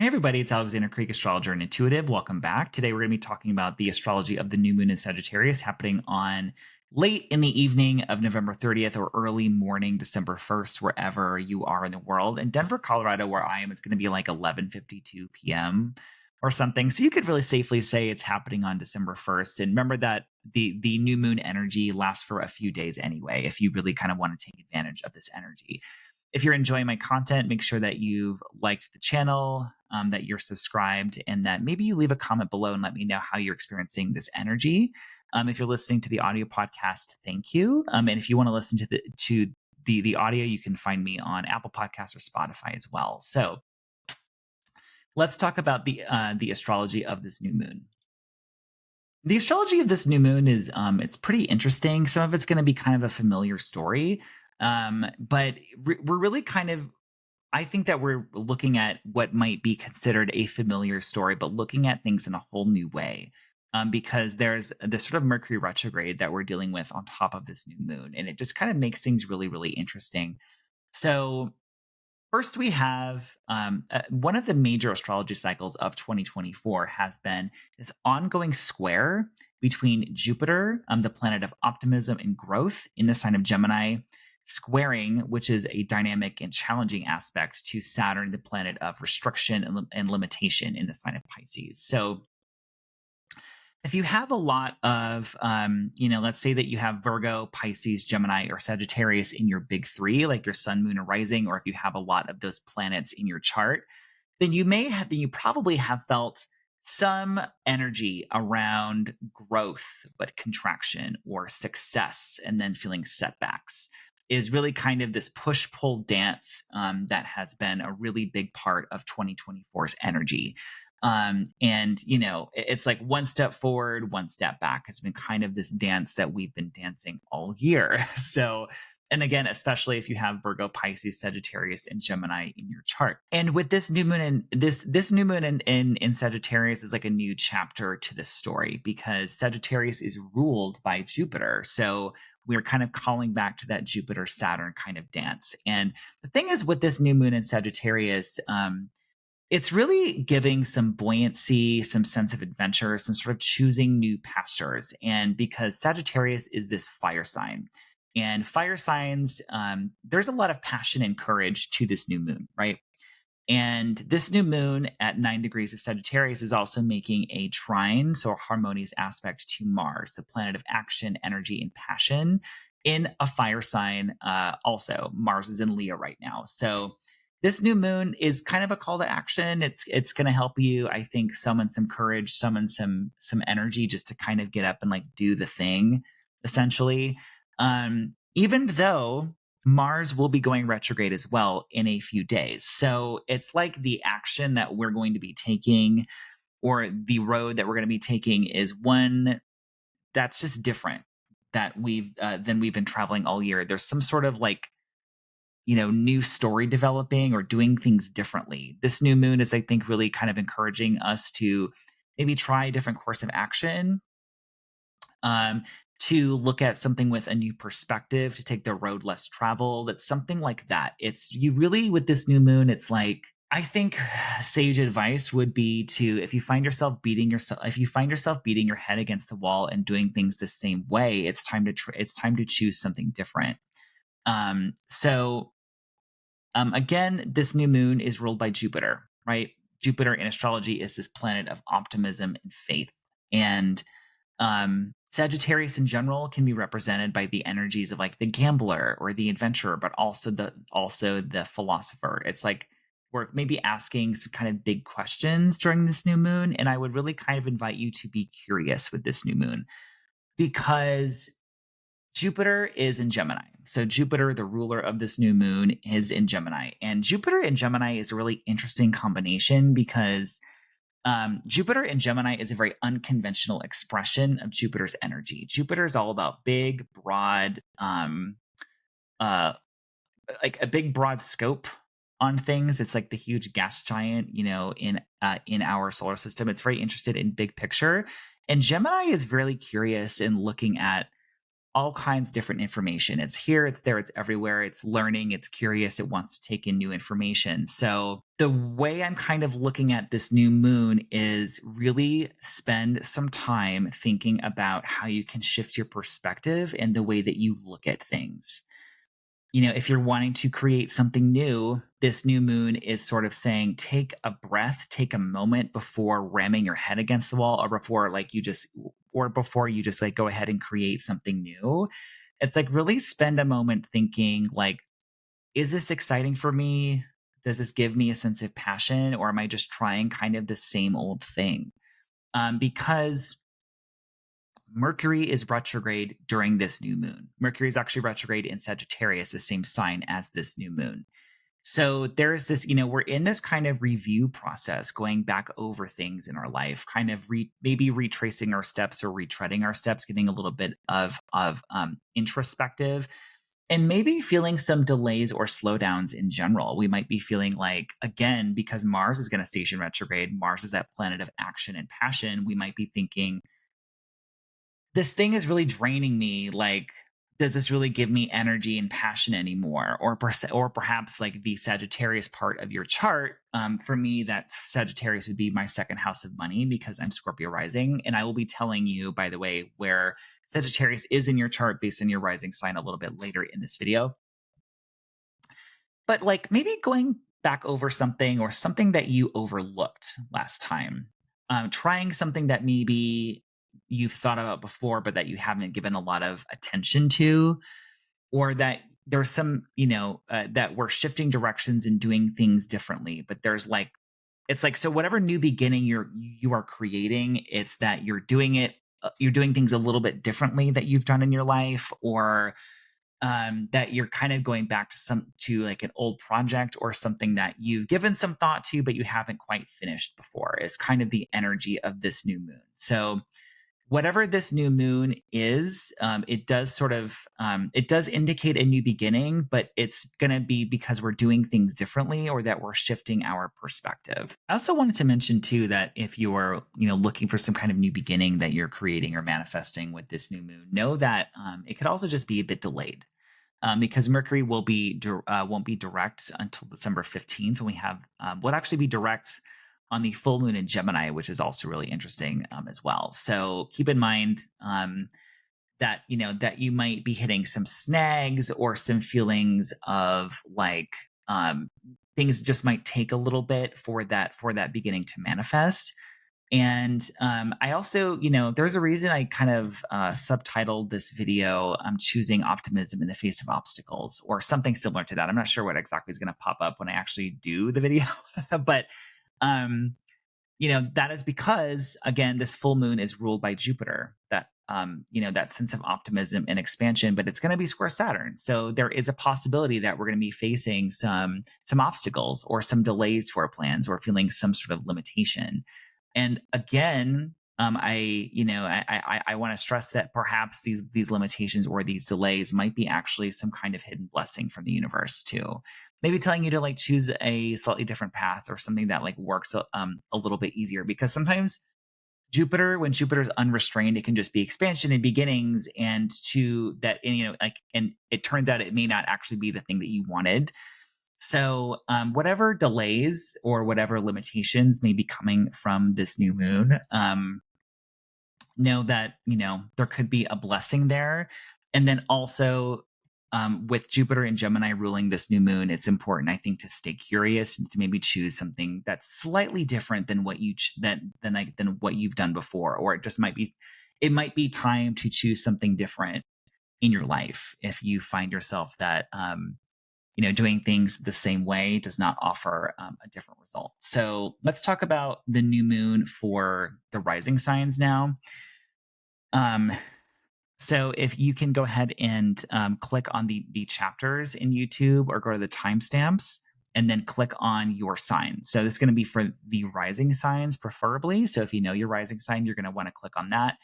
Hey everybody, it's Alexander Creek, astrologer and intuitive. Welcome back. Today we're going to be talking about the astrology of the new moon in Sagittarius happening on late in the evening of November 30th or early morning December 1st, wherever you are in the world. In Denver, Colorado, where I am, it's going to be like 11:52 p.m. or something. So you could really safely say it's happening on December 1st. And remember that the new moon energy lasts for a few days anyway, if you really kind of want to take advantage of this energy. If you're enjoying my content, make sure that you've liked the channel, that you're subscribed, and that maybe you leave a comment below and let me know how you're experiencing this energy. If you're listening to the audio podcast, thank you. And if you want to listen to the audio, you can find me on Apple Podcasts or Spotify as well. So let's talk about the astrology of this new moon. The astrology of this new moon is it's pretty interesting. Some of it's going to be kind of a familiar story, but we're really kind of I think that we're looking at what might be considered a familiar story, but looking at things in a whole new way. Because there's this sort of Mercury retrograde that we're dealing with on top of this new moon, and it just kind of makes things really, really interesting. So, first, we have one of the major astrology cycles of 2024 has been this ongoing square between Jupiter, the planet of optimism and growth, in the sign of Gemini, squaring, which is a dynamic and challenging aspect, to Saturn, the planet of restriction and limitation, in the sign of Pisces. So, if you have a lot of, let's say that you have Virgo, Pisces, Gemini, or Sagittarius in your big three, like your sun, moon, and rising, or if you have a lot of those planets in your chart, then you probably have felt some energy around growth, but contraction, or success, and then feeling setbacks. Is really kind of this push pull dance that has been a really big part of 2024's energy. It's like one step forward, one step back. It's been kind of this dance that we've been dancing all year. So, and again, especially if you have Virgo, Pisces, Sagittarius, and Gemini in your chart. And with this new moon and this new moon in Sagittarius is like a new chapter to this story, because Sagittarius is ruled by Jupiter. So we're kind of calling back to that Jupiter Saturn kind of dance. And the thing is, with this new moon in Sagittarius, it's really giving some buoyancy, some sense of adventure, some sort of choosing new pastures. And because Sagittarius is this fire sign, and fire signs, there's a lot of passion and courage to this new moon, right? And this new moon at 9 degrees of Sagittarius is also making a trine, so a harmonious aspect, to Mars, the planet of action, energy, and passion, in a fire sign. Also, Mars is in Leo right now. So this new moon is kind of a call to action. It's going to help you, I think, summon some courage, summon some energy, just to kind of get up and like do the thing, essentially. Even though Mars will be going retrograde as well in a few days. So it's like the action that we're going to be taking, or the road that we're going to be taking, is one that's just different that than we've been traveling all year. There's some sort of like, new story developing, or doing things differently. This new moon is, I think, really kind of encouraging us to maybe try a different course of action, um, to look at something with a new perspective, to take the road less traveled. It's something like that. It's you really, with this new moon, it's like, I think sage advice would be to, if you find yourself beating your head against the wall and doing things the same way, it's time to choose something different. Again, this new moon is ruled by Jupiter, right? Jupiter in astrology is this planet of optimism and faith. And Sagittarius in general can be represented by the energies of like the gambler or the adventurer, but also the philosopher. It's like we're maybe asking some kind of big questions during this new moon. And I would really kind of invite you to be curious with this new moon, because Jupiter is in Gemini. So Jupiter, the ruler of this new moon, is in Gemini. And Jupiter in Gemini is a really interesting combination, because Jupiter in Gemini is a very unconventional expression of Jupiter's energy. Jupiter is all about big, broad, like a big, broad scope on things. It's like the huge gas giant, in our solar system. It's very interested in big picture. And Gemini is really curious in looking at all kinds of different information. It's here, it's there, it's everywhere. It's learning, it's curious, it wants to take in new information. So, the way I'm kind of looking at this new moon is really spend some time thinking about how you can shift your perspective and the way that you look at things. If you're wanting to create something new, this new moon is sort of saying, take a breath, take a moment before ramming your head against the wall, or before you just like go ahead and create something new. It's like really spend a moment thinking, like, is this exciting for me? Does this give me a sense of passion, or am I just trying kind of the same old thing? Because Mercury is retrograde during this new moon. Mercury is actually retrograde in Sagittarius, the same sign as this new moon. So there's this, we're in this kind of review process, going back over things in our life, kind of maybe retracing our steps or retreading our steps, getting a little bit of introspective, and maybe feeling some delays or slowdowns in general. We might be feeling like, again, because Mars is going to station retrograde, Mars is that planet of action and passion. We might be thinking, this thing is really draining me. Like, does this really give me energy and passion anymore? Or perhaps like the Sagittarius part of your chart. For me, that Sagittarius would be my second house of money because I'm Scorpio rising. And I will be telling you, by the way, where Sagittarius is in your chart based on your rising sign a little bit later in this video. But like maybe going back over something or something that you overlooked last time, trying something that maybe you've thought about before, but that you haven't given a lot of attention to, or that there's some, that we're shifting directions and doing things differently. But there's like, it's like, so whatever new beginning you are creating, it's that you're doing things a little bit differently that you've done in your life, or that you're kind of going back to like an old project or something that you've given some thought to, but you haven't quite finished before, is kind of the energy of this new moon. So whatever this new moon is, it does indicate a new beginning, but it's going to be because we're doing things differently or that we're shifting our perspective. I also wanted to mention too that if you're looking for some kind of new beginning that you're creating or manifesting with this new moon, know that it could also just be a bit delayed. Because Mercury won't be direct until December 15th, and we have would actually be direct on the full moon in Gemini, which is also really interesting as well. So keep in mind that that you might be hitting some snags or some feelings of like things just might take a little bit for that beginning to manifest. And I also, there's a reason I kind of subtitled this video, Choosing Optimism in the Face of Obstacles, or something similar to that. I'm not sure what exactly is going to pop up when I actually do the video, but, that is because, again, this full moon is ruled by Jupiter, that sense of optimism and expansion, but it's going to be square Saturn. So there is a possibility that we're going to be facing some obstacles or some delays to our plans, or feeling some sort of limitation. And again, I want to stress that perhaps these limitations or these delays might be actually some kind of hidden blessing from the universe too. Maybe telling you to like choose a slightly different path or something that like works a little bit easier. Because sometimes when Jupiter's unrestrained, it can just be expansion and beginnings, and and it turns out it may not actually be the thing that you wanted. So, whatever delays or whatever limitations may be coming from this new moon, know that, there could be a blessing there. And then also, with Jupiter and Gemini ruling this new moon, it's important, I think, to stay curious and to maybe choose something that's slightly different than what than what you've done before, or it might be time to choose something different in your life if you find yourself that doing things the same way does not offer a different result. So let's talk about the new moon for the rising signs now. So if you can go ahead and click on the chapters in YouTube, or go to the timestamps and then click on your sign. So this is going to be for the rising signs preferably. So if you know your rising sign, you're going to want to click on that.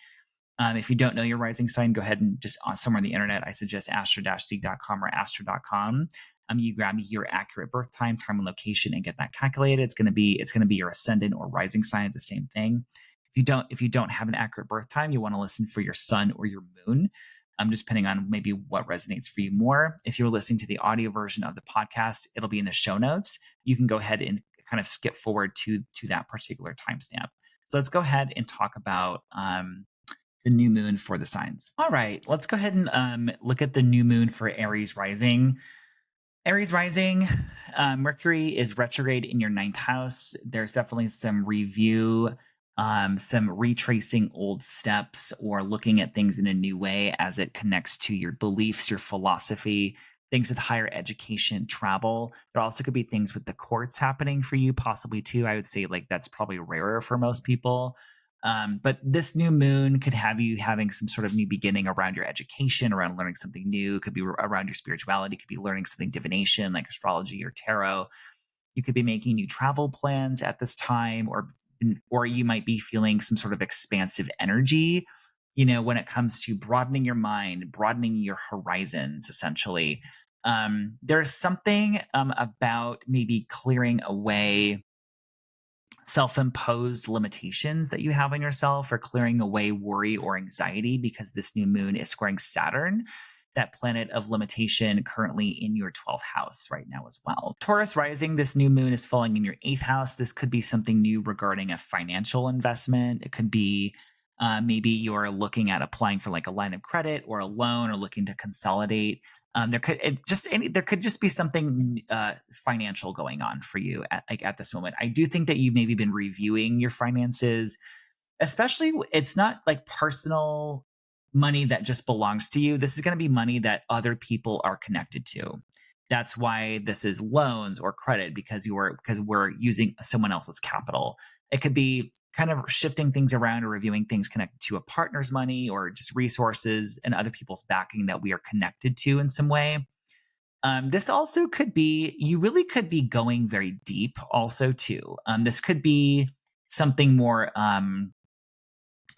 If you don't know your rising sign, go ahead and just somewhere on the internet, I suggest astro-seek.com or astro.com. You grab your accurate birth time and location and get that calculated. It's going to be your ascendant or rising sign. It's the same thing. If you don't have an accurate birth time, you want to listen for your sun or your moon. just depending on maybe what resonates for you more. If you're listening to the audio version of the podcast, it'll be in the show notes. You can go ahead and kind of skip forward to that particular timestamp. So let's go ahead and talk about the new moon for the signs. All right, let's go ahead and look at the new moon for Aries rising. Aries rising, Mercury is retrograde in your ninth house. There's definitely some review, some retracing old steps or looking at things in a new way as it connects to your beliefs, your philosophy, things with higher education, travel. There also could be things with the courts happening for you, possibly too. I would say like that's probably rarer for most people. But this new moon could have you having some sort of new beginning around your education, around learning something new. It could be around your spirituality. It could be learning something divination like astrology or tarot. You could be making new travel plans at this time, or you might be feeling some sort of expansive energy, when it comes to broadening your mind, broadening your horizons, essentially. There's something about maybe clearing away self-imposed limitations that you have on yourself, or clearing away worry or anxiety, because this new moon is squaring Saturn, that planet of limitation, currently in your 12th house right now as well. Taurus rising, this new moon is falling in your 8th house. This could be something new regarding a financial investment. It could be maybe you're looking at applying for like a line of credit or a loan, or looking to consolidate. There could just be something financial going on for you at this moment. I do think that you've maybe been reviewing your finances, especially it's not like personal money that just belongs to you. This is going to be money that other people are connected to. That's why this is loans or credit, because we're using someone else's capital. It could be kind of shifting things around or reviewing things connected to a partner's money, or just resources and other people's backing that we are connected to in some way. This also could be, you really could be going very deep also too. This could be something more,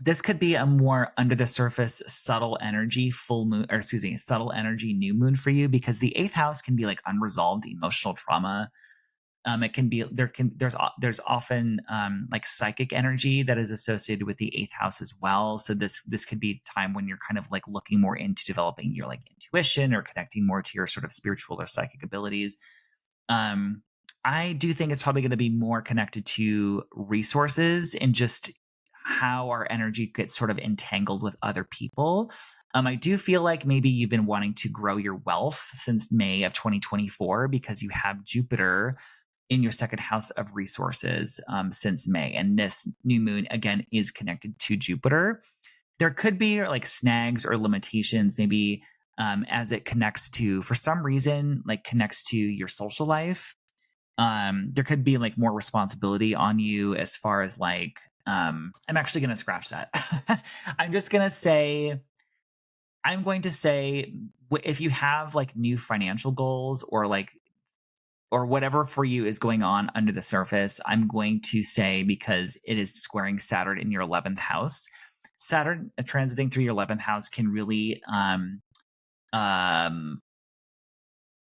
this could be a more under the surface, subtle energy subtle energy new moon for you, because the 8th house can be like unresolved emotional trauma. It can be there's often like psychic energy that is associated with the 8th house as well. So this could be a time when you're kind of like looking more into developing your like intuition, or connecting more to your sort of spiritual or psychic abilities. I do think it's probably going to be more connected to resources, and just how our energy gets sort of entangled with other people. I do feel like maybe you've been wanting to grow your wealth since May of 2024, because you have Jupiter in your second house of resources since May. And this new moon, again, is connected to Jupiter. There could be like snags or limitations, maybe as it connects to, for some reason, like connects to your social life. There could be like more responsibility on you as far as like, I'm actually going to scratch that. I'm going to say, if you have like new financial goals, or whatever for you is going on under the surface, I'm going to say, because it is squaring Saturn in your 11th house. Saturn transiting through your 11th house can really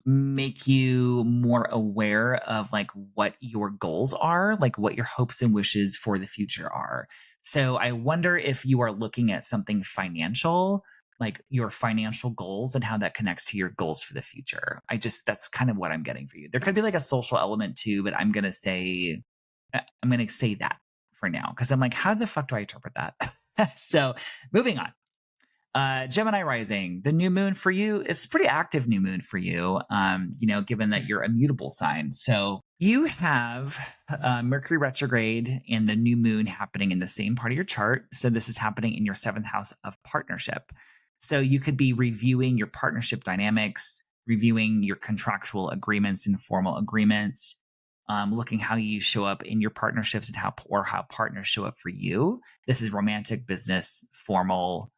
make you more aware of like what your goals are, like what your hopes and wishes for the future are. So I wonder if you are looking at something financial, like your financial goals, and how that connects to your goals for the future. That's kind of what I'm getting for you. There could be like a social element too, but I'm going to say that for now, because I'm like, how the fuck do I interpret that? So moving on. Gemini rising, the new moon for you, it's a pretty active new moon for you, given that you're a mutable sign. So you have Mercury retrograde and the new moon happening in the same part of your chart. So this is happening in your 7th house of partnership. So you could be reviewing your partnership dynamics, reviewing your contractual agreements and formal agreements, looking how you show up in your partnerships, and how partners show up for you. This is romantic, business, formal,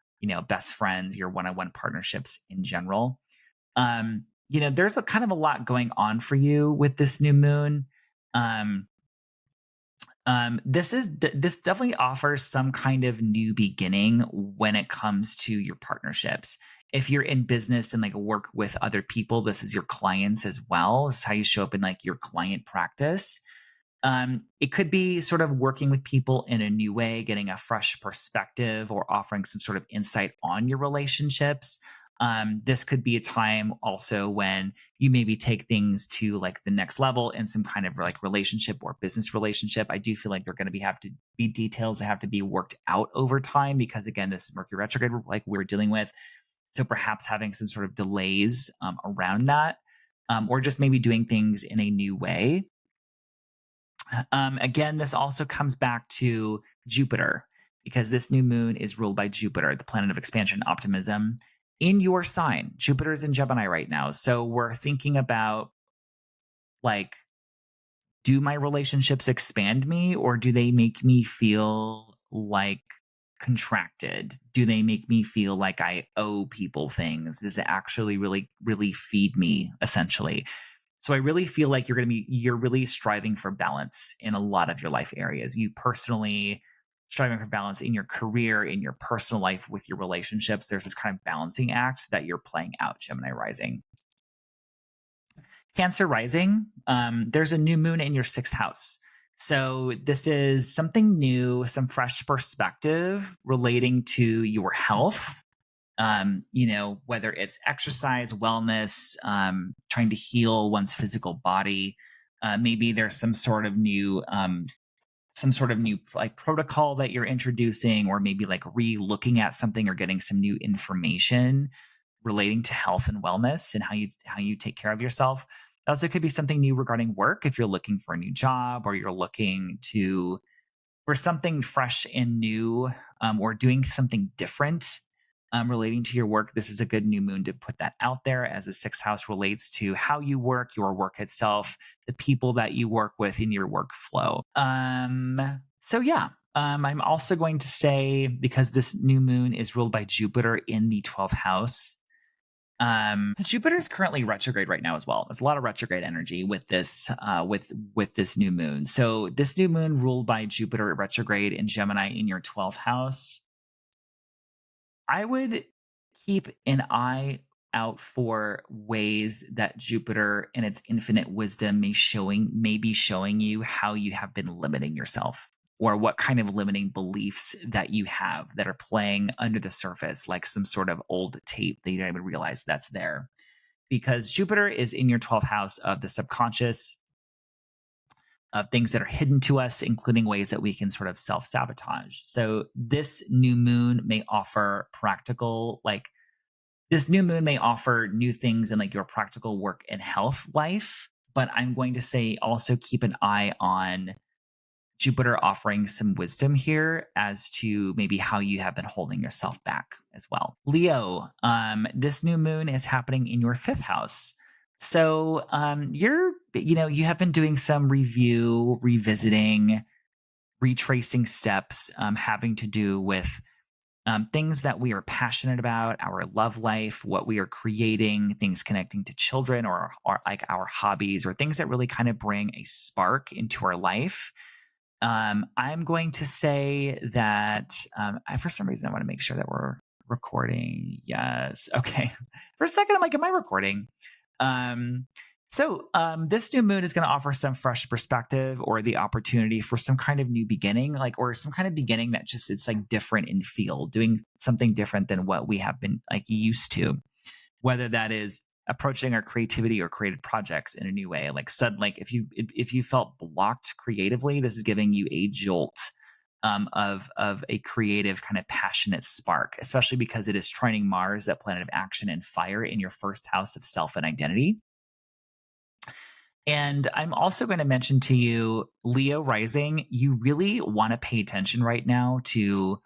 best friends, your one-on-one partnerships in general. There's a kind of a lot going on for you with this new moon. This definitely offers some kind of new beginning when it comes to your partnerships. If you're in business and like work with other people, this is your clients as well. This is how you show up in like your client practice. It could be sort of working with people in a new way, getting a fresh perspective, or offering some sort of insight on your relationships. This could be a time also when you maybe take things to like the next level in some kind of like relationship or business relationship. I do feel like they're going to be have to be details that have to be worked out over time because again, this Mercury retrograde like we're dealing with. So perhaps having some sort of delays around that, or just maybe doing things in a new way. Again, this also comes back to Jupiter because this new moon is ruled by Jupiter, the planet of expansion and optimism, in your sign. Jupiter is in Gemini right now. So we're thinking about like, do my relationships expand me or do they make me feel like contracted? Do they make me feel like I owe people things? Does it actually really, really feed me essentially? So I really feel like you're really striving for balance in a lot of your life areas. You personally striving for balance in your career, in your personal life, with your relationships. There's this kind of balancing act that you're playing out, Gemini rising. Cancer rising, there's a new moon in your sixth house. So this is something new, some fresh perspective relating to your health, whether it's exercise, wellness, trying to heal one's physical body. Maybe there's some sort of new like protocol that you're introducing, or maybe like re-looking at something or getting some new information relating to health and wellness and how you take care of yourself. It also could be something new regarding work if you're looking for a new job or you're looking to for something fresh and new, or doing something different relating to your work. This is a good new moon to put that out there as the sixth house relates to how you work, your work itself, the people that you work with in your workflow. So yeah. I'm also going to say, because this new moon is ruled by Jupiter in the 12th house, Jupiter is currently retrograde right now as well. There's a lot of retrograde energy with this with this new moon. So this new moon ruled by Jupiter retrograde in Gemini in your 12th house. I would keep an eye out for ways that Jupiter in its infinite wisdom may be showing you how you have been limiting yourself, or what kind of limiting beliefs that you have that are playing under the surface like some sort of old tape that you don't even realize that's there. Because Jupiter is in your 12th house of the subconscious, of things that are hidden to us, including ways that we can sort of self sabotage. So, this new moon may offer new things in like your practical work and health life. But I'm going to say also keep an eye on Jupiter offering some wisdom here as to maybe how you have been holding yourself back as well. Leo, this new moon is happening in your fifth house. So you have been doing some review, revisiting, retracing steps having to do with things that we are passionate about, our love life, what we are creating, things connecting to children, or like our hobbies, or things that really kind of bring a spark into our life. I'm going to say that for some reason I want to make sure that we're recording. Yes. Okay. For a second, I'm like, am I recording? Um, this new moon is going to offer some fresh perspective or the opportunity for some kind of new beginning, or some kind of beginning that just it's like different in feel, doing something different than what we have been like used to, whether that is approaching our creativity or creative projects in a new way. Like if you felt blocked creatively, this is giving you a jolt of a creative kind of passionate spark, especially because it is trining Mars, that planet of action and fire, in your first house of self and identity. And I'm also going to mention to you, Leo rising, you really want to pay attention right now to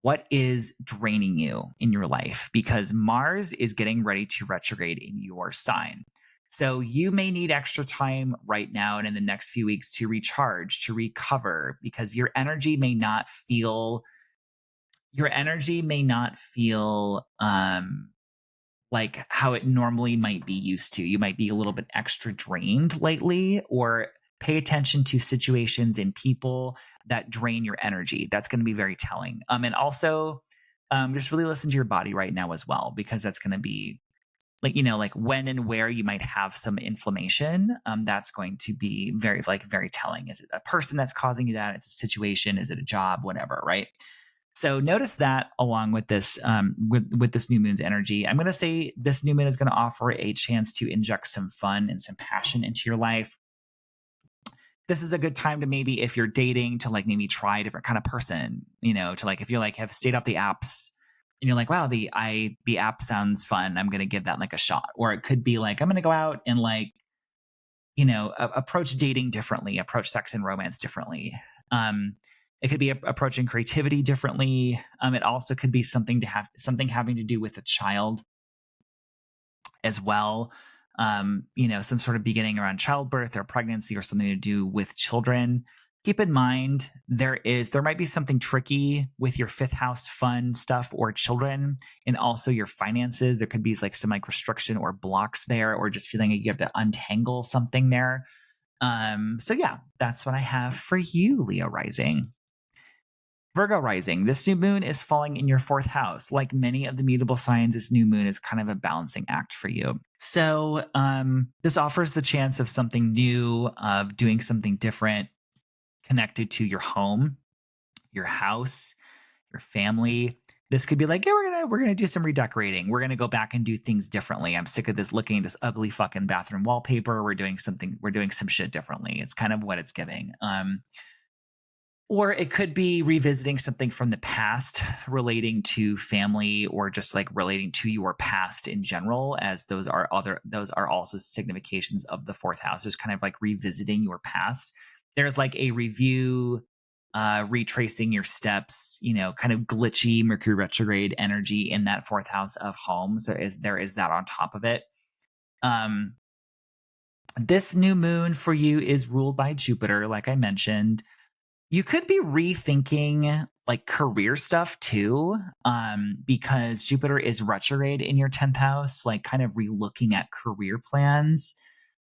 what is draining you in your life, because Mars is getting ready to retrograde in your sign. So you may need extra time right now and in the next few weeks to recharge, to recover, because your energy may not feel like how it normally might be used to. You might be a little bit extra drained lately, or pay attention to situations and people that drain your energy. That's going to be very telling. And also, just really listen to your body right now as well, because that's going to be like when and where you might have some inflammation. That's going to be very telling. Is it a person that's causing you that? It's a situation. Is it a job? Whatever, right? So notice that along with this, with this new moon's energy. I'm going to say this new moon is going to offer a chance to inject some fun and some passion into your life. This is a good time to, maybe if you're dating, to like maybe try a different kind of person, to like, if you like have stayed off the apps and you're like, wow, the app sounds fun, I'm going to give that like a shot. Or it could be like, I'm going to go out and like, approach dating differently, approach sex and romance differently. It could be approaching creativity differently. It also could be something having to do with a child as well. Some sort of beginning around childbirth or pregnancy or something to do with children. Keep in mind there might be something tricky with your fifth house fun stuff or children, and also your finances. There could be like some like restriction or blocks there, or just feeling like you have to untangle something there. So yeah, that's what I have for you, Leo rising. Virgo rising, this new moon is falling in your fourth house. Like many of the mutable signs, this new moon is kind of a balancing act for you. So this offers the chance of something new, of doing something different connected to your home, your house, your family. This could be like, yeah, we're gonna do some redecorating. We're gonna go back and do things differently. I'm sick of looking at this ugly fucking bathroom wallpaper. We're doing some shit differently. It's kind of what it's giving. Or it could be revisiting something from the past relating to family, or just like relating to your past in general, as those are also significations of the fourth house. There's kind of like revisiting your past. There's like a review, retracing your steps, kind of glitchy Mercury retrograde energy in that fourth house of home. So there is that on top of it. This new moon for you is ruled by Jupiter, like I mentioned. You could be rethinking like career stuff too, because Jupiter is retrograde in your 10th house, like kind of relooking at career plans,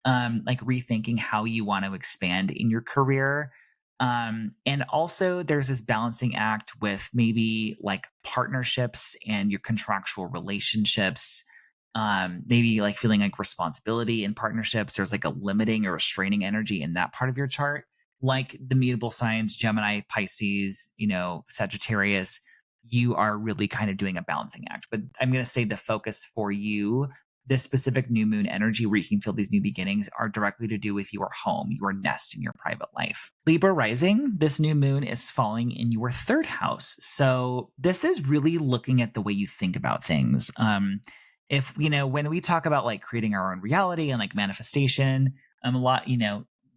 like rethinking how you want to expand in your career. And also there's this balancing act with maybe like partnerships and your contractual relationships. Maybe like feeling like responsibility in partnerships. There's like a limiting or restraining energy in that part of your chart, like the mutable signs, Gemini, Pisces, Sagittarius. You are really kind of doing a balancing act. But I'm going to say the focus for you, this specific new moon energy where you can feel these new beginnings, are directly to do with your home, your nest, and your private life. Libra rising, this new moon is falling in your third house. So this is really looking at the way you think about things. If, when we talk about like creating our own reality and like manifestation, a lot,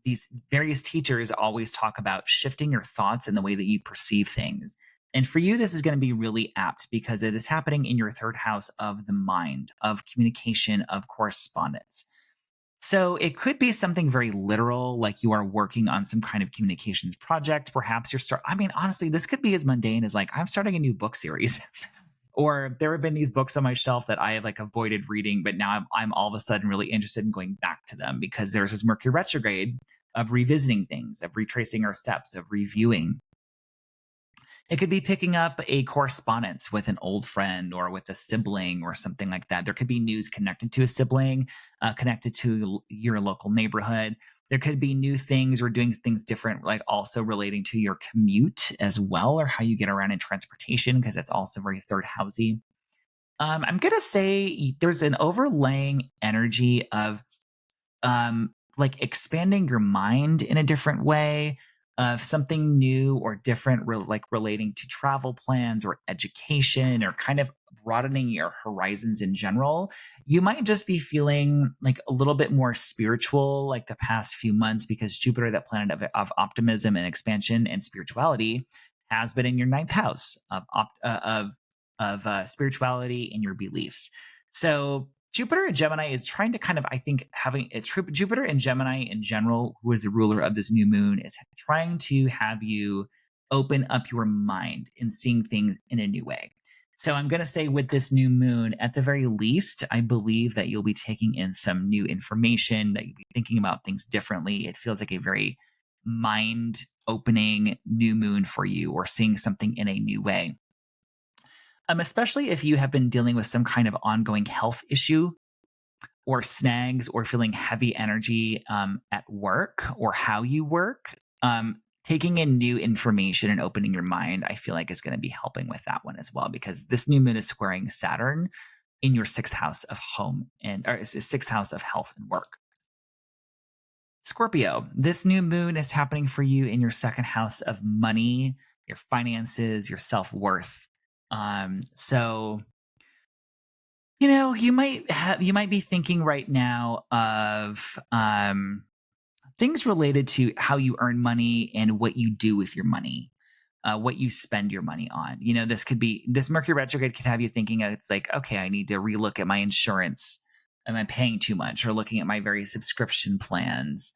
these various teachers always talk about shifting your thoughts and the way that you perceive things. And for you, this is going to be really apt because it is happening in your third house of the mind, of communication, of correspondence. So it could be something very literal, like you are working on some kind of communications project. Perhaps honestly, this could be as mundane as like, I'm starting a new book series. Or there have been these books on my shelf that I have like avoided reading, but now I'm all of a sudden really interested in going back to them because there's this Mercury retrograde of revisiting things, of retracing our steps, of reviewing. It could be picking up a correspondence with an old friend or with a sibling or something like that. There could be news connected to a sibling, connected to your local neighborhood. There could be new things or doing things different, like also relating to your commute as well, or how you get around in transportation, because that's also very third housey. I'm going to say there's an overlaying energy of like expanding your mind in a different way, of something new or different, like relating to travel plans or education, or kind of broadening your horizons in general. You might just be feeling like a little bit more spiritual like the past few months, because Jupiter, that planet optimism and expansion and spirituality, has been in your ninth house of spirituality and your beliefs. So Jupiter and Gemini is trying to kind of, I think, Jupiter and Gemini in general, who is the ruler of this new moon, is trying to have you open up your mind and seeing things in a new way. So I'm going to say with this new moon, at the very least, I believe that you'll be taking in some new information, that you'll be thinking about things differently. It feels like a very mind opening new moon for you, or seeing something in a new way. Especially if you have been dealing with some kind of ongoing health issue or snags or feeling heavy energy at work or how you work, taking in new information and opening your mind, I feel like is going to be helping with that one as well, because this new moon is squaring Saturn in your sixth house of home and or sixth house of health and work. Scorpio, this new moon is happening for you in your second house of money, your finances, your self worth. So you might be thinking right now of things related to how you earn money and what you do with your money, what you spend your money on. This Mercury retrograde could have you thinking it's like, okay, I need to relook at my insurance. Am I paying too much? Or looking at my various subscription plans,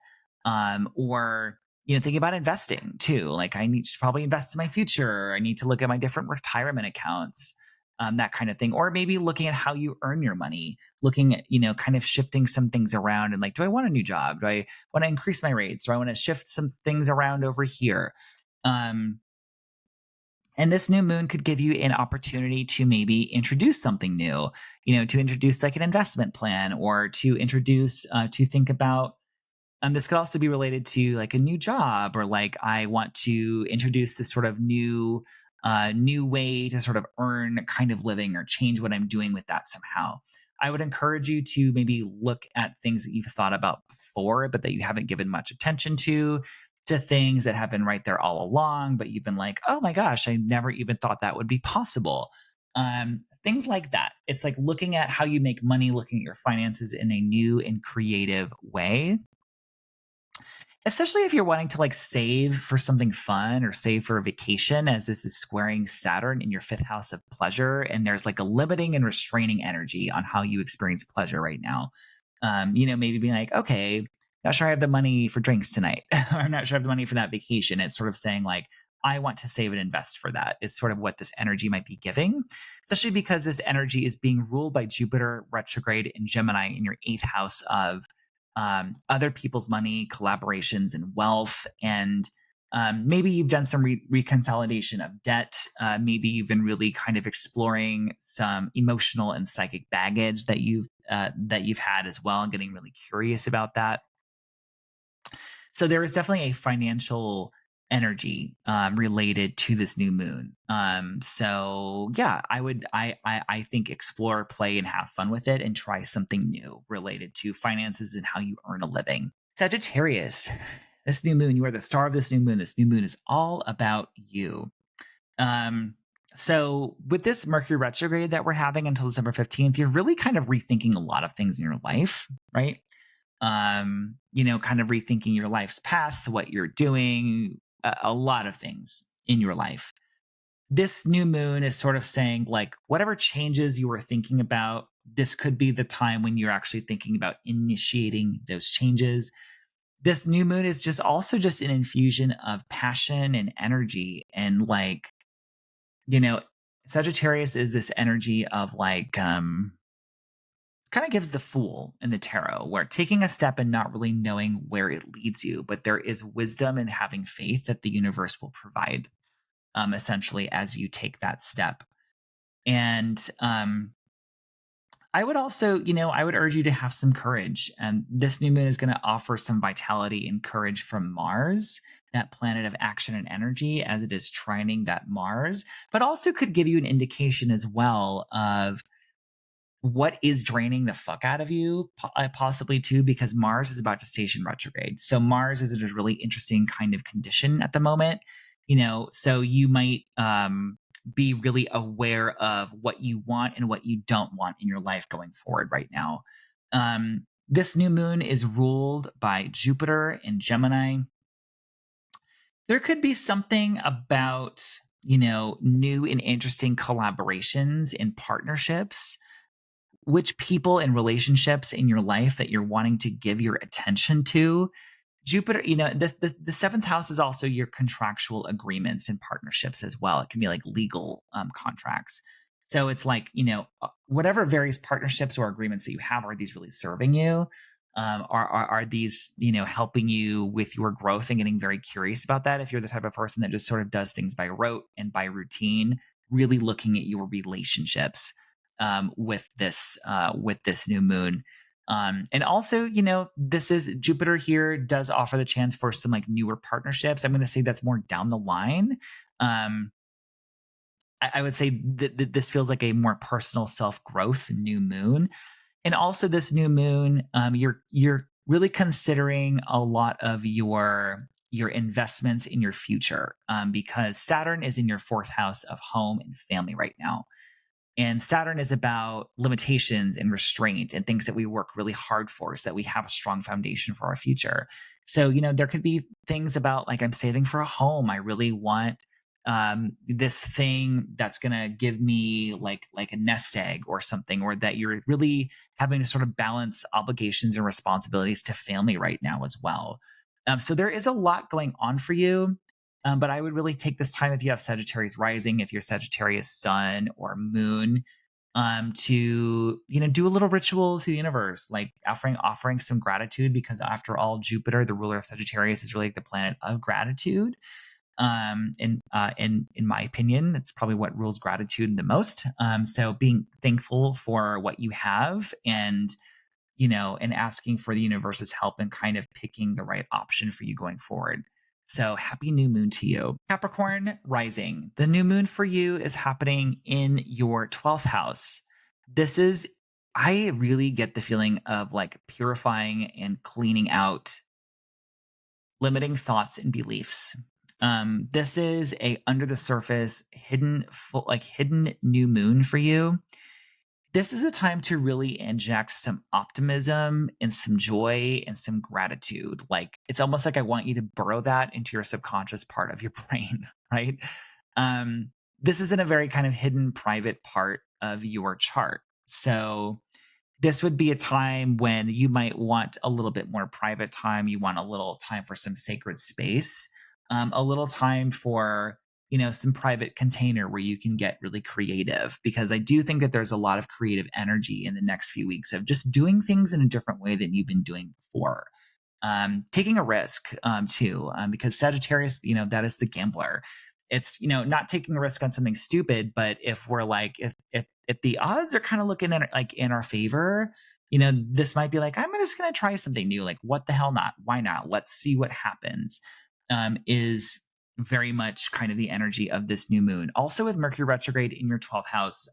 or thinking about investing too. Like I need to probably invest in my future. I need to look at my different retirement accounts. That kind of thing, or maybe looking at how you earn your money, looking at kind of shifting some things around, and like, do I want a new job? Do I want to increase my rates? Do I want to shift some things around over here? Um, and this new moon could give you an opportunity to maybe introduce something new, to introduce like an investment plan, or to think about. This could also be related to like a new job, or like I want to introduce this sort of new way to sort of earn kind of living, or change what I'm doing with that somehow. I would encourage you to maybe look at things that you've thought about before, but that you haven't given much attention to things that have been right there all along, but you've been like, oh my gosh, I never even thought that would be possible. Things like that. It's like looking at how you make money, looking at your finances in a new and creative way, especially if you're wanting to like save for something fun or save for a vacation, as this is squaring Saturn in your fifth house of pleasure. And there's like a limiting and restraining energy on how you experience pleasure right now. Maybe being like, okay, not sure I have the money for drinks tonight, or I'm not sure I have the money for that vacation. It's sort of saying like, I want to save and invest for that, is sort of what this energy might be giving, especially because this energy is being ruled by Jupiter retrograde in Gemini in your eighth house of other people's money, collaborations, and wealth. And maybe you've done some reconsolidation of debt. Maybe you've been really kind of exploring some emotional and psychic baggage that you've had as well, and getting really curious about that. So there is definitely a financial energy related to this new moon. So yeah, I think explore, play, and have fun with it, and try something new related to finances and how you earn a living. Sagittarius, this new moon, you are the star of this new moon. This new moon is all about you. Um, so with this Mercury retrograde that we're having until December 15th, you're really kind of rethinking a lot of things in your life, right? Kind of rethinking your life's path, what you're doing, a lot of things in your life. This new moon is sort of saying, like, whatever changes you were thinking about, this could be the time when you're actually thinking about initiating those changes. This new moon is just also just an infusion of passion and energy. And like, you know, Sagittarius is this energy of like, kind of gives the fool in the tarot, where taking a step and not really knowing where it leads you, but there is wisdom in having faith that the universe will provide, essentially, as you take that step. And I would also, I would urge you to have some courage. And this new moon is going to offer some vitality and courage from Mars, that planet of action and energy, as it is trining that Mars, but also could give you an indication as well of what is draining the fuck out of you, possibly too, because Mars is about to station retrograde. So Mars is in a really interesting kind of condition at the moment, so you might be really aware of what you want and what you don't want in your life going forward right now. This new moon is ruled by Jupiter in Gemini. There could be something about, new and interesting collaborations and partnerships, which people and relationships in your life that you're wanting to give your attention to. Jupiter, the seventh house is also your contractual agreements and partnerships as well. It can be like legal contracts. So it's like, whatever various partnerships or agreements that you have, are these really serving you? Are these, helping you with your growth, and getting very curious about that? If you're the type of person that just sort of does things by rote and by routine, really looking at your relationships with this new moon. And also, this is Jupiter here does offer the chance for some like newer partnerships. I'm going to say that's more down the line. Um, I would say that this feels like a more personal self growth new moon, and also this new moon, you're really considering a lot of your investments in your future, because Saturn is in your fourth house of home and family right now. And Saturn is about limitations and restraint and things that we work really hard for so that we have a strong foundation for our future. So, there could be things about like, I'm saving for a home. I really want this thing that's going to give me like a nest egg or something, or that you're really having to sort of balance obligations and responsibilities to family right now as well. So there is a lot going on for you. But I would really take this time if you have Sagittarius rising, if you're Sagittarius sun or moon, to do a little ritual to the universe, like offering some gratitude, because after all, Jupiter, the ruler of Sagittarius, is really the planet of gratitude. In my opinion, it's probably what rules gratitude the most. So being thankful for what you have, and asking for the universe's help in kind of picking the right option for you going forward. So happy new moon to you. Capricorn rising. The new moon for you is happening in your 12th house. I really get the feeling of like purifying and cleaning out limiting thoughts and beliefs. This is a under the surface hidden new moon for you. This is a time to really inject some optimism and some joy and some gratitude. Like, it's almost like I want you to burrow that into your subconscious part of your brain, right? This is in a very kind of hidden private part of your chart. So this would be a time when you might want a little bit more private time. You want a little time for some sacred space, a little time for, some private container where you can get really creative, because I do think that there's a lot of creative energy in the next few weeks of just doing things in a different way than you've been doing before. Taking a risk, too, because Sagittarius, that is the gambler. It's, not taking a risk on something stupid, but if we're like, if the odds are kind of looking at like in our favor, this might be like, I'm just going to try something new. Like, what the hell not? Why not? Let's see what happens. Is very much kind of the energy of this new moon. Also with Mercury retrograde in your 12th house.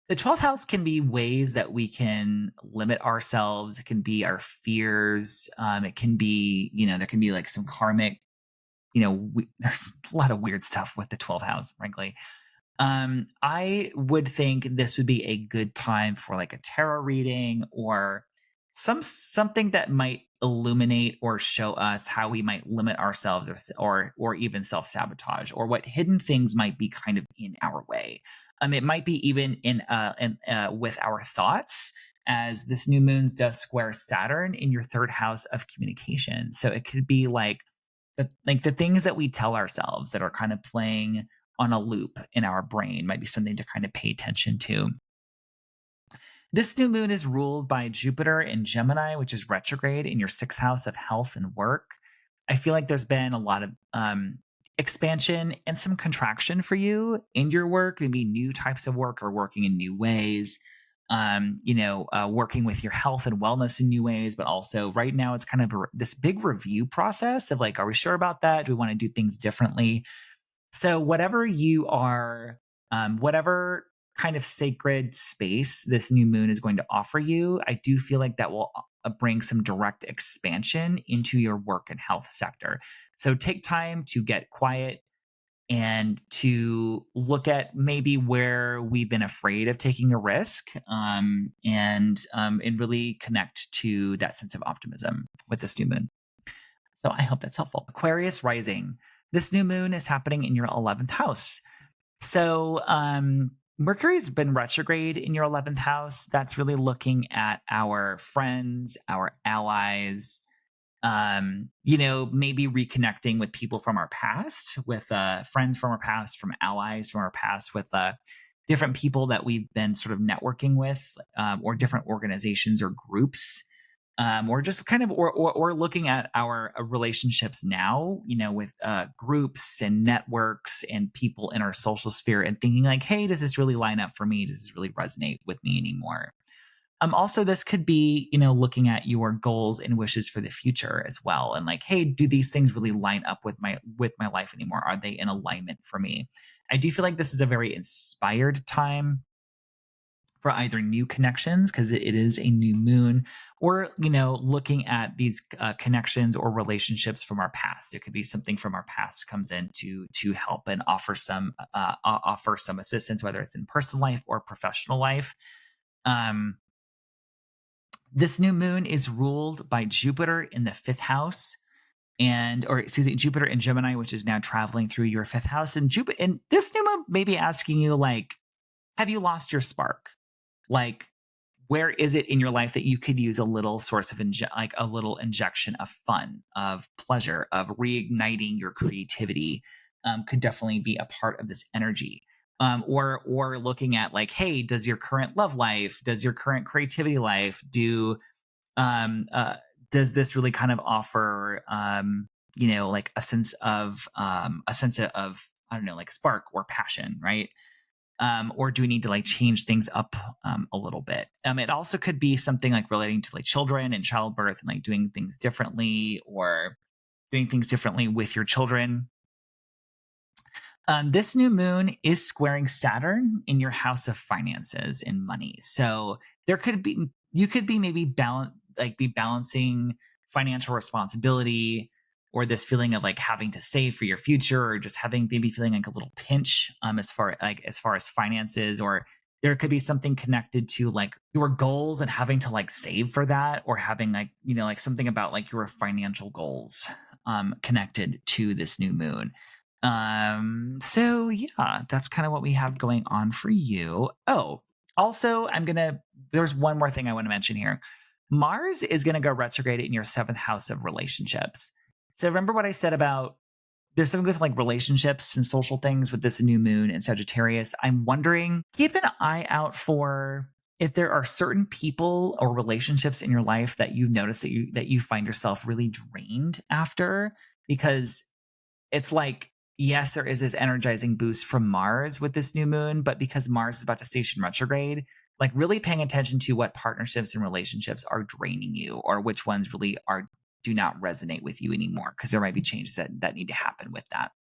The 12th house can be ways that we can limit ourselves. It can be our fears. It can be, there can be like some karmic, there's a lot of weird stuff with the 12th house, frankly. I would think this would be a good time for like a tarot reading, or something that might illuminate or show us how we might limit ourselves, or even self-sabotage, or what hidden things might be kind of in our way. It might be even in with our thoughts, as this new moon's does square Saturn in your third house of communication. So it could be like the things that we tell ourselves that are kind of playing on a loop in our brain might be something to kind of pay attention to. This new moon is ruled by Jupiter in Gemini, which is retrograde in your sixth house of health and work. I feel like there's been a lot of expansion and some contraction for you in your work, maybe new types of work or working in new ways. Working with your health and wellness in new ways, but also right now it's kind of this big review process of like, are we sure about that? Do we want to do things differently? So whatever you are, whatever kind of sacred space this new moon is going to offer you, I do feel like that will bring some direct expansion into your work and health sector. So take time to get quiet and to look at maybe where we've been afraid of taking a risk, and really connect to that sense of optimism with this new moon. So I hope that's helpful. Aquarius rising. This new moon is happening in your 11th house. So Mercury's been retrograde in your 11th house. That's really looking at our friends, our allies, maybe reconnecting with people from our past, with friends from our past, from allies from our past, with different people that we've been sort of networking with, or different organizations or groups, or just kind of, or looking at our relationships now, with groups and networks and people in our social sphere, and thinking like, hey, does this really line up for me? Does this really resonate with me anymore? Also, this could be, looking at your goals and wishes for the future as well, and like, hey, do these things really line up with my life anymore? Are they in alignment for me? I do feel like this is a very inspired time for either new connections because it is a new moon, or looking at these connections or relationships from our past. It could be something from our past comes in to help and offer some assistance, whether it's in personal life or professional life. um, this new moon is ruled by Jupiter in the fifth house, or excuse me, Jupiter in Gemini, which is now traveling through your fifth house. And Jupiter, and this new moon may be asking you, like, have you lost your spark? Like, where is it in your life that you could use a little source of like a little injection of fun, of pleasure, of reigniting your creativity? Could definitely be a part of this energy. Or looking at, like, hey, does your current love life, does your current creativity life um, uh, does this really kind of offer like a sense of, I don't know, like spark or passion, right? Or do we need to like change things up a little bit? It also could be something like relating to like children and childbirth and like doing things differently, or doing things differently with your children. This new moon is squaring Saturn in your house of finances and money. So you could be maybe be balancing financial responsibility, or this feeling of like having to save for your future, or just having maybe feeling like a little pinch as far as finances. Or there could be something connected to like your goals and having to like save for that, or having like, like something about like your financial goals connected to this new moon. So yeah, that's kind of what we have going on for you. Oh, also, there's one more thing I want to mention here. Mars is gonna go retrograde in your seventh house of relationships. So remember what I said about there's something with like relationships and social things with this new moon in Sagittarius. I'm wondering, keep an eye out for if there are certain people or relationships in your life that you notice that you find yourself really drained after, because it's like, yes, there is this energizing boost from Mars with this new moon, but because Mars is about to station retrograde, like really paying attention to what partnerships and relationships are draining you, or which ones really do not resonate with you anymore, because there might be changes that need to happen with that.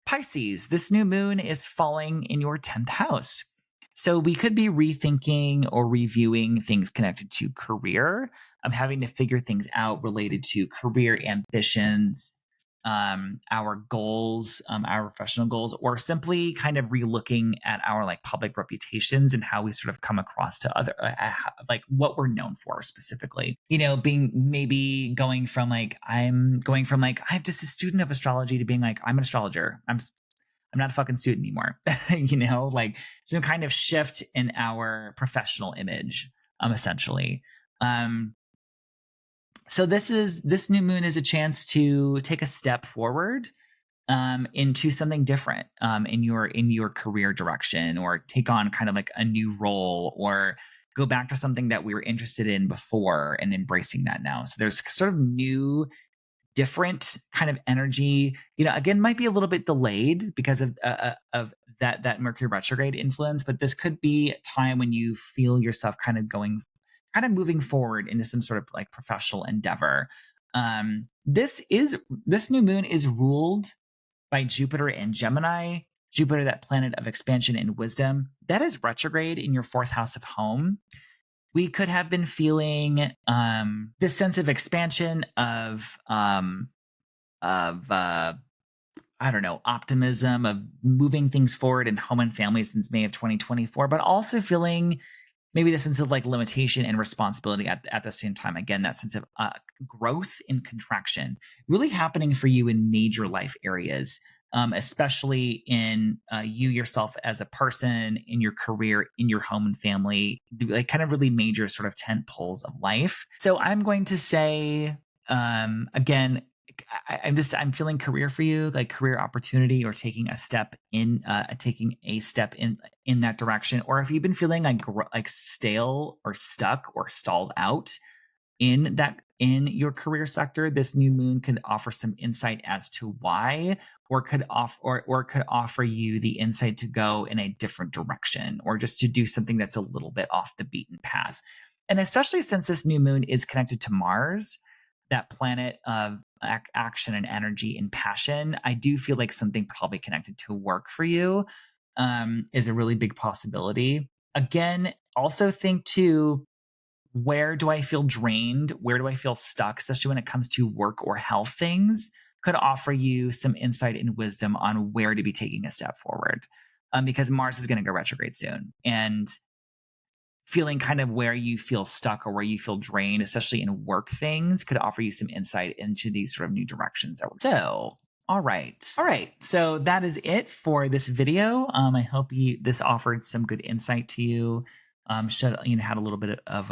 Pisces, this new moon is falling in your 10th house. So we could be rethinking or reviewing things connected to career, of having to figure things out related to career ambitions, our goals, our professional goals, or simply kind of relooking at our like public reputations and how we sort of come across to other, like what we're known for specifically. Being maybe I'm just a student of astrology, to being like, I'm an astrologer. I'm not a fucking student anymore. Like some kind of shift in our professional image, essentially. Um, so this new moon is a chance to take a step forward into something different in your career direction, or take on kind of like a new role, or go back to something that we were interested in before and embracing that now. So there's sort of new, different kind of energy. Again, might be a little bit delayed because of that Mercury retrograde influence, but this could be a time when you feel yourself kind of moving forward into some sort of like professional endeavor. This new moon is ruled by Jupiter in Gemini. Jupiter, that planet of expansion and wisdom, that is retrograde in your fourth house of home. We could have been feeling this sense of expansion, of I don't know, optimism, of moving things forward in home and family since May of 2024, but also feeling maybe the sense of like limitation and responsibility at the same time. Again, that sense of growth and contraction really happening for you in major life areas, especially in you yourself as a person, in your career, in your home and family, like kind of really major sort of tent poles of life. So I'm going to say, again, I'm feeling career for you, like career opportunity, or taking a step in that direction. Or if you've been feeling like stale or stuck or stalled out in in your career sector, this new moon could offer some insight as to why, or could offer you the insight to go in a different direction, or just to do something that's a little bit off the beaten path. And especially since this new moon is connected to Mars, that planet of action and energy and passion, I do feel like something probably connected to work for you is a really big possibility. Again, also think too, where do I feel drained? Where do I feel stuck, especially when it comes to work or health things? Could offer you some insight and wisdom on where to be taking a step forward. Because Mars is going to go retrograde soon. And feeling kind of where you feel stuck or where you feel drained, especially in work things, could offer you some insight into these sort of new directions that we're so. All right. All right. So that is it for this video. I hope this offered some good insight to you. Had a little bit of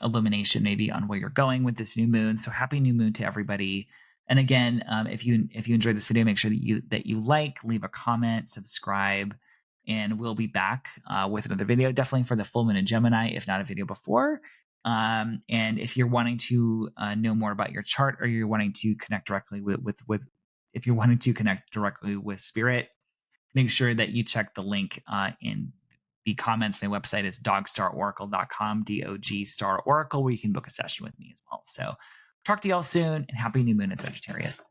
illumination maybe on where you're going with this new moon. So happy new moon to everybody. And again, if you enjoyed this video, make sure that you like, leave a comment, subscribe, and we'll be back with another video, definitely for the full moon in Gemini, if not a video before. And if you're wanting to know more about your chart, or you're wanting to connect directly with if you're wanting to connect directly with Spirit, make sure that you check the link in the comments. My website is dogstarOracle.com, DOG Star Oracle, where you can book a session with me as well. So talk to y'all soon, and happy new moon in Sagittarius.